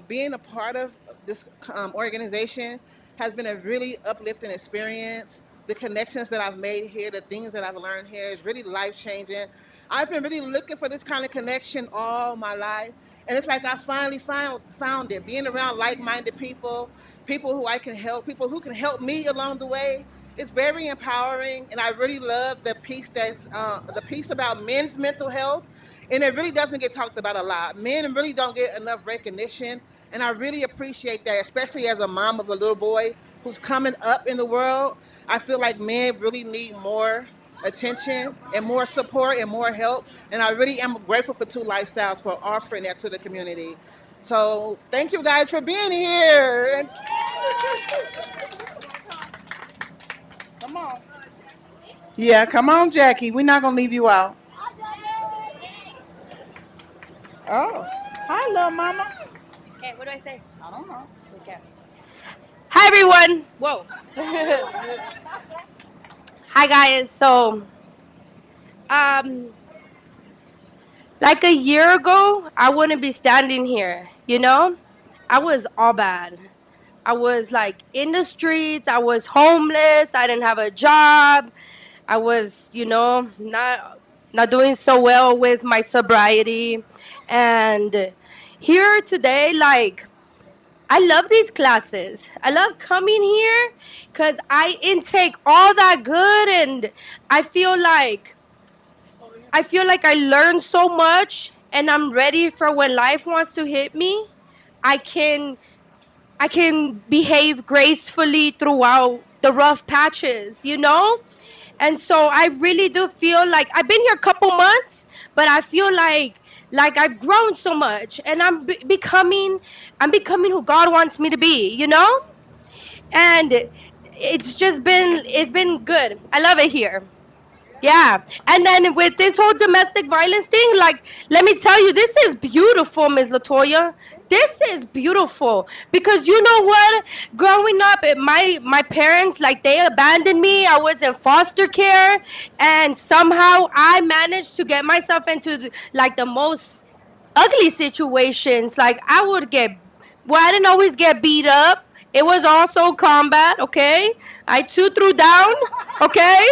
Being a part of this organization has been a really uplifting experience. The connections that I've made here, the things that I've learned here is really life-changing. I've been really looking for this kind of connection all my life, and it's like I finally found it. Being around like-minded people, people who I can help, people who can help me along the way. It's very empowering, and I really love the piece about men's mental health, and it really doesn't get talked about a lot. Men really don't get enough recognition, and I really appreciate that, especially as a mom of a little boy who's coming up in the world. I feel like men really need more attention and more support and more help, and I really am grateful for Two Lifestyles for offering that to the community. So thank you guys for being here. Come on. Yeah, come on, Jackie. We're not going to leave you out. Oh, hi, little mama. Okay, what do I say? I don't know. Okay. Hi, everyone. Whoa. Hi, guys. So, like a year ago, I wouldn't be standing here, you know? I was all bad. I was like in the streets. I was homeless. I didn't have a job. I was, not doing so well with my sobriety. And here today, like, I love these classes. I love coming here because I intake all that good, and I feel like I learned so much, and I'm ready for when life wants to hit me. I can behave gracefully throughout the rough patches, you know? And so I really do feel like I've been here a couple months, but I feel like I've grown so much, and I'm becoming who God wants me to be, you know? And it's been good. I love it here. Yeah. And then with this whole domestic violence thing, like, let me tell you, this is beautiful, Ms. LaToya. This is beautiful, because you know what? Growing up, my parents, like, they abandoned me. I was in foster care, and somehow I managed to get myself into like the most ugly situations. Like, I didn't always get beat up. It was also combat, okay? I too threw down, okay?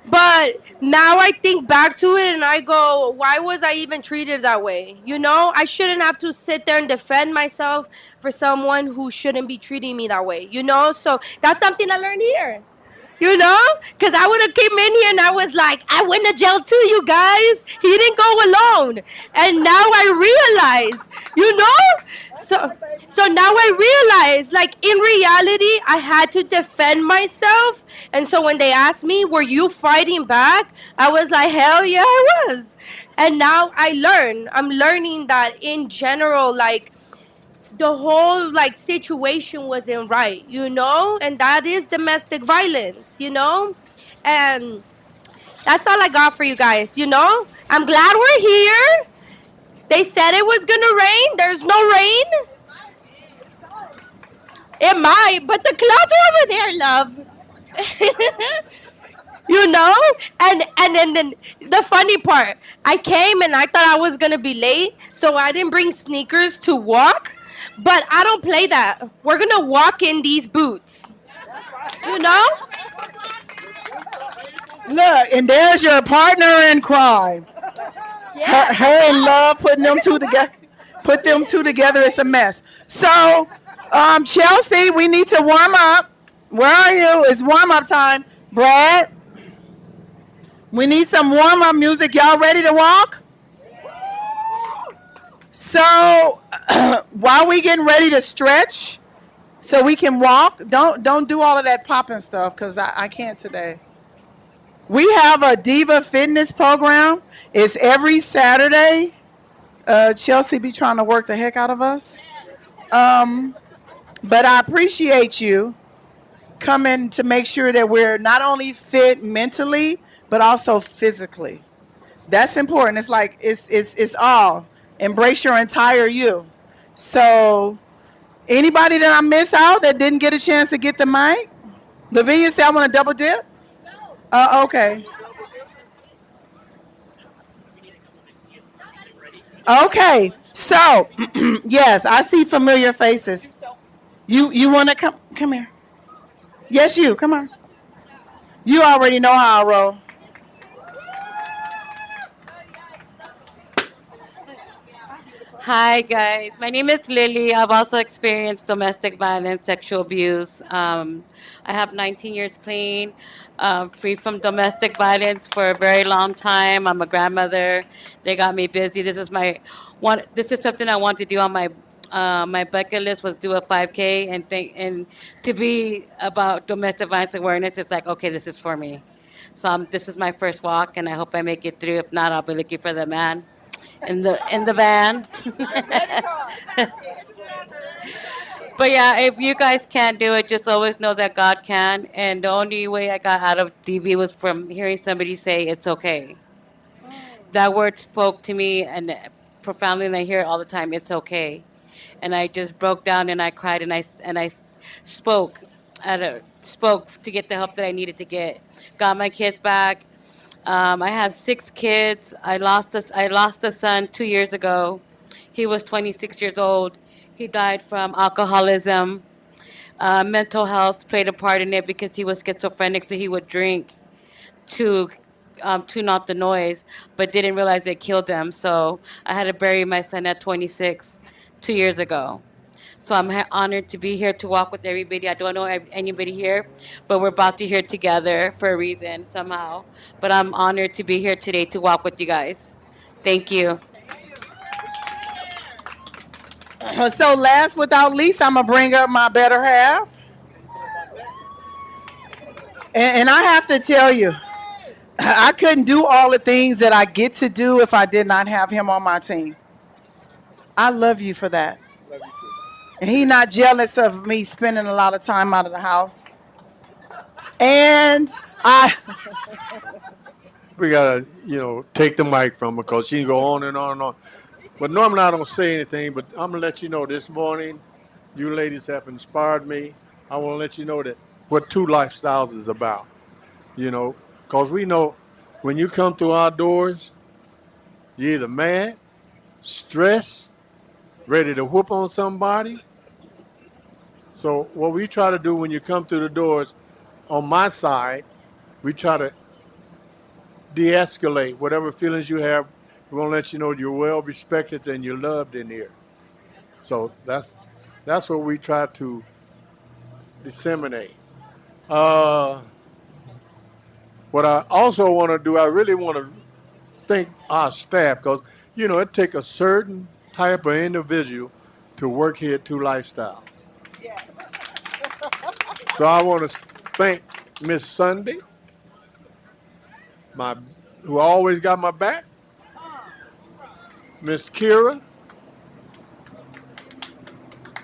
But now I think back to it and I go, why was I even treated that way? You know, I shouldn't have to sit there and defend myself for someone who shouldn't be treating me that way, you know? So that's something I learned here, you know? Because I would have came in here and I was like, I went to jail too, you guys. He didn't go alone. And now I realize, you know? So now I realize, like, in reality, I had to defend myself. And so when they asked me, were you fighting back? I was like, hell yeah, I was. And now I'm learning that in general, like, the whole, like, situation wasn't right, you know? And that is domestic violence, you know? And that's all I got for you guys, you know? I'm glad we're here. They said it was gonna rain. There's no rain. It might, but the clouds are over there, love. You know? And then the funny part, I came and I thought I was gonna be late, so I didn't bring sneakers to walk. But I don't play that. We're gonna walk in these boots. You know? Look, and there's your partner in crime. Yeah. Her and Love putting them two together. Put them two together, it's a mess. So, Chelsea, we need to warm up. Where are you? It's warm up time. Brad, we need some warm up music. Y'all ready to walk? So, while we getting ready to stretch, so we can walk, don't do all of that popping stuff, because I can't today. We have a Diva Fitness program. It's every Saturday. Chelsea be trying to work the heck out of us. But I appreciate you coming to make sure that we're not only fit mentally, but also physically. That's important. It's like it's all. Embrace your entire you. So anybody that I miss out that didn't get a chance to get the mic? Lavinia said I want to double dip? Okay. Okay. So yes, I see familiar faces. You wanna come here? Yes, you. Come on. You already know how I roll. Hi, guys. My name is Lily. I've also experienced domestic violence, sexual abuse. I have 19 years clean, free from domestic violence for a very long time. I'm a grandmother. They got me busy. This is my one. This is something I want to do on my bucket list was do a 5K and to be about domestic violence awareness. It's like, okay, this is for me. So this is my first walk, and I hope I make it through. If not, I'll be looking for the man in the van. But yeah, if you guys can't do it, just always know that God can. And the only way I got out of DV was from hearing somebody say it's okay. That word spoke to me and profoundly, and I hear it all the time. It's okay, and I just broke down and I cried and I spoke spoke to get the help that I needed to get. Got my kids back. I have 6 kids. I lost a son 2 years ago. He was 26 years old. He died from alcoholism. Mental health played a part in it because he was schizophrenic, so he would drink to tune out the noise, but didn't realize it killed him. So I had to bury my son at 26 2 years ago. So I'm honored to be here to walk with everybody. I don't know anybody here, but we're about to hear together for a reason somehow. But I'm honored to be here today to walk with you guys. Thank you. So last without least, I'm gonna bring up my better half. And I have to tell you, I couldn't do all the things that I get to do if I did not have him on my team. I love you for that. And he not jealous of me spending a lot of time out of the house. And We gotta, take the mic from her because she can go on and on and on. But normally I don't say anything, but I'm gonna let you know this morning, you ladies have inspired me. I want to let you know that what Two Lifestyles is about. Because we know when you come through our doors, you're either mad, stressed, ready to whoop on somebody. So what we try to do when you come through the doors, on my side, we try to de-escalate whatever feelings you have. We want to let you know you're well respected and you're loved in here. So that's what we try to disseminate. What I also want to do, I really want to thank our staff because, it takes a certain type of individual to work here at Two Lifestyles. yes. So I want to thank Miss Sunday, who always got my back, Miss Kira,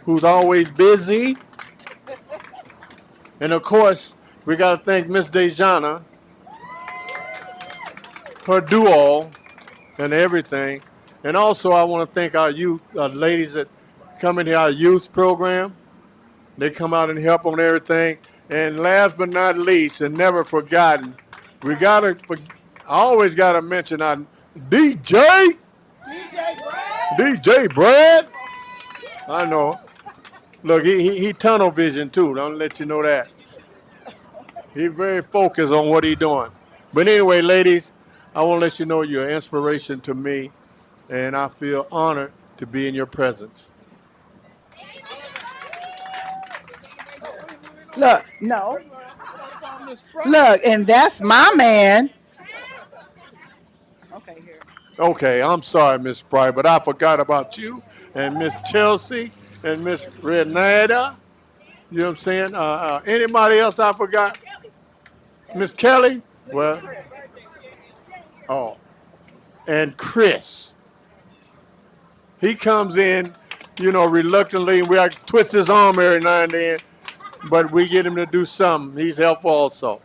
who's always busy, and of course, we got to thank Miss Dejana, her do-all and everything. And also, I want to thank our youth, ladies that come into our youth program. They come out and help on everything. And last but not least, and never forgotten, I always got to mention our DJ Brad. I know. Look, he tunnel vision too. Don't let you know that. He's very focused on what he's doing. But anyway, ladies, I want to let you know you're an inspiration to me, and I feel honored to be in your presence. Look, no. Look, and that's my man. Okay, here. Okay, I'm sorry, Miss Sprite, but I forgot about you and Miss Chelsea and Miss Renata. You know what I'm saying? Anybody else I forgot? Miss Kelly? Well, and Chris. He comes in, reluctantly. We have to twist his arm every now and then, but we get him to do something. He's helpful also.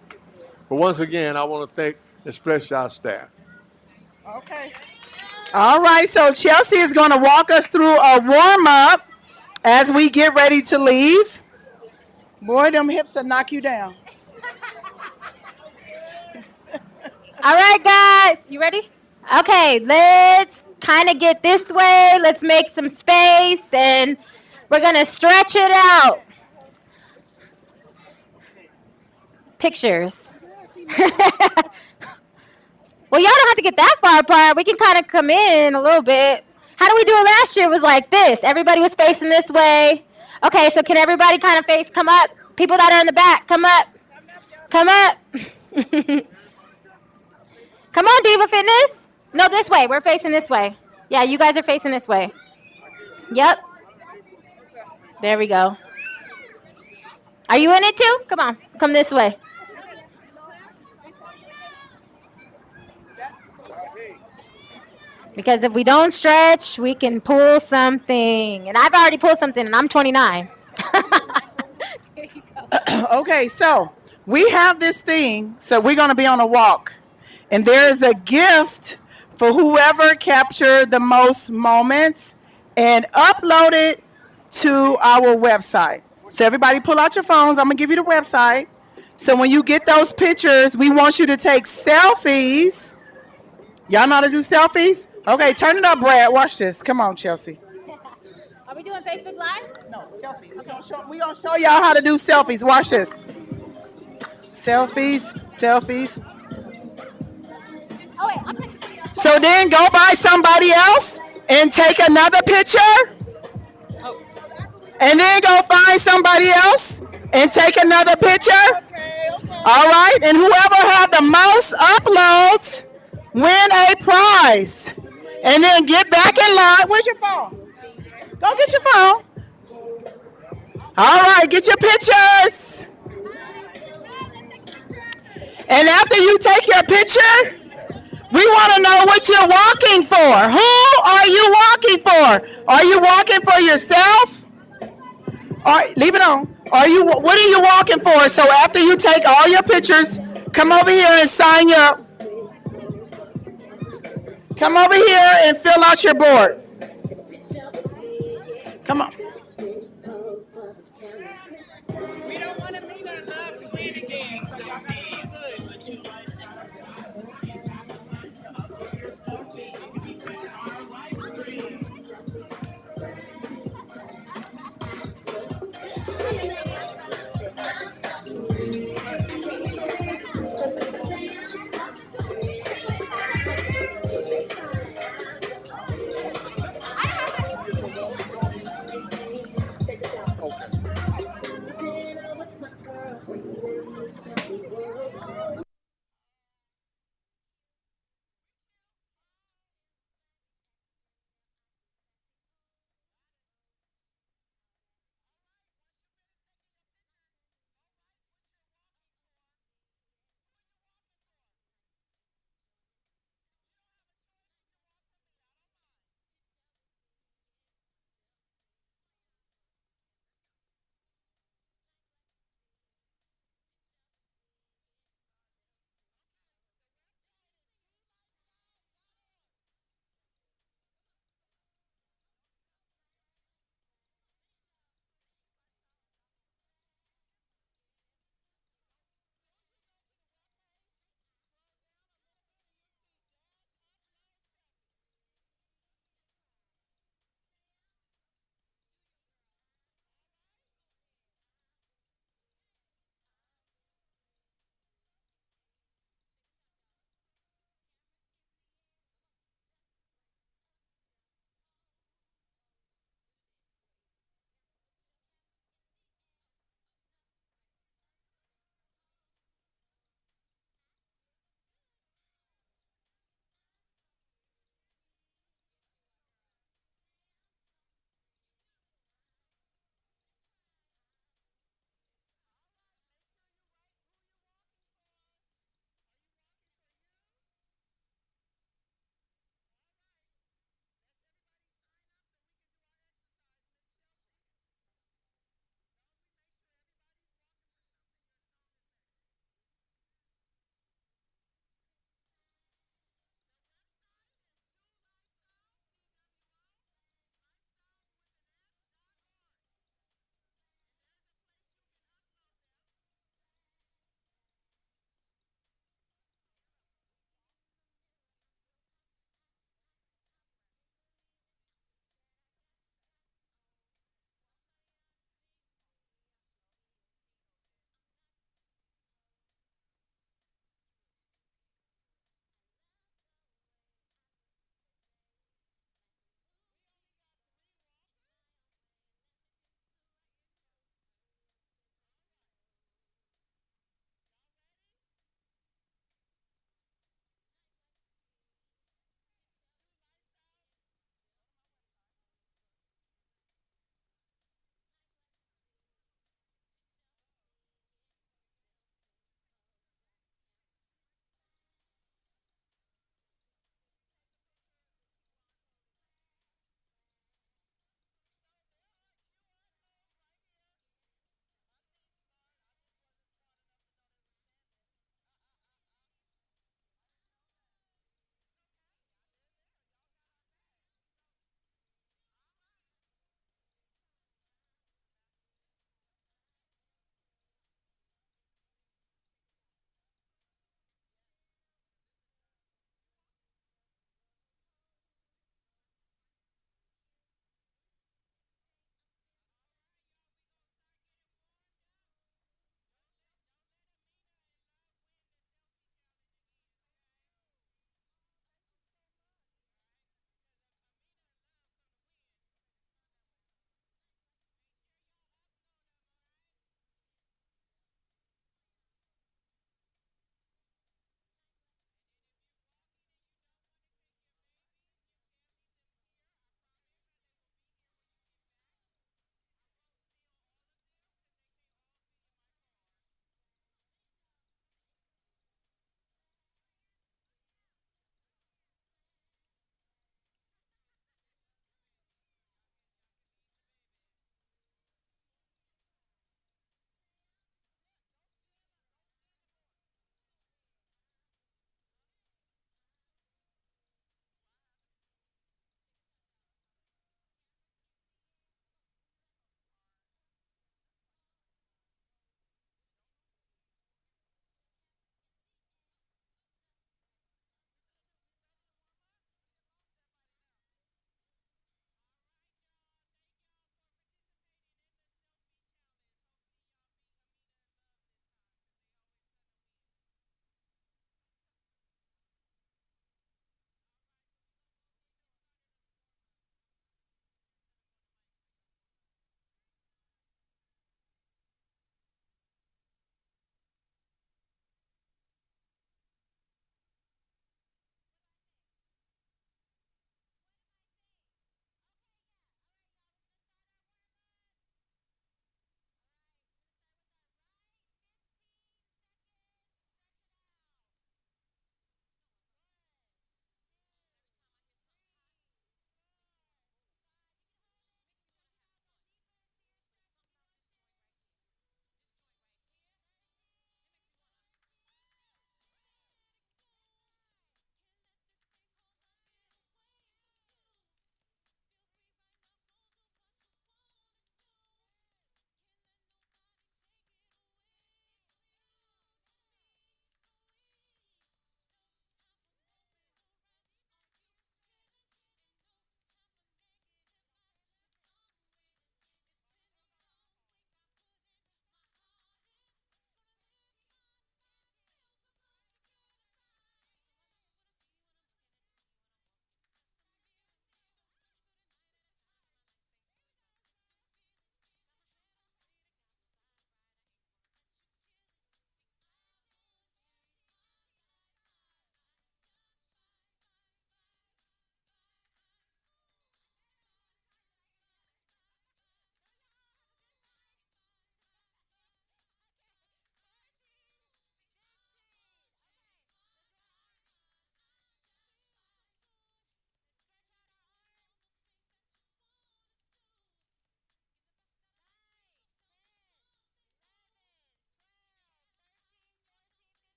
But once again, I want to thank especially our staff. Okay. All right, so Chelsea is going to walk us through a warm up as we get ready to leave. Boy, them hips will knock you down. All right, guys, you ready? Okay, let's kind of get this way. Let's make some space, and we're gonna stretch it out. Pictures. Well, y'all don't have to get that far apart. We can kind of come in a little bit. How did we do it last year? It was like this. Everybody was facing this way. Okay, so can everybody kind of come up? People that are in the back, come up. Come up. Come on, Diva Fitness. No, this way. We're facing this way. Yeah, you guys are facing this way. Yep. There we go. Are you in it too? Come on. Come this way. Because if we don't stretch, we can pull something. And I've already pulled something, and I'm 29. Okay, so we have this thing. So we're going to be on a walk. And there is a gift for whoever captured the most moments and upload it to our website. So everybody pull out your phones. I'm going to give you the website. So when you get those pictures, we want you to take selfies. Y'all know how to do selfies? Okay, turn it up, Brad. Watch this. Come on, Chelsea. Are we doing Facebook Live? No, selfie. We're going to show y'all how to do selfies. Watch this. Selfies, selfies. Oh, wait, I'll take So then go by somebody else and take another picture. And then go find somebody else and take another picture. All right. And whoever had the most uploads win a prize. And then get back in line. Where's your phone? Go get your phone. All right. Get your pictures. And after you take your picture, we want to know what you're walking for. Who are you walking for? Are you walking for yourself? Or leave it on. What are you walking for? So after you take all your pictures, come over here and sign your. Come over here and fill out your board. Come on.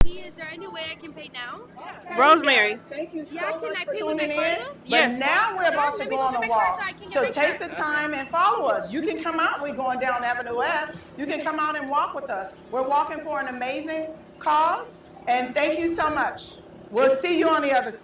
fee. Is there any way I can pay now? Rosemary. Thank you Yeah, so can much I for pay with my tuning card in. though? Yes. But now we're about to Let me go go on get a my card walk. so I can So get my take shirt. the time and follow us. You can come out. We're going down Avenue S. You can come out and walk with us. We're walking for an amazing cause. And thank you so much. We'll see you on the other side.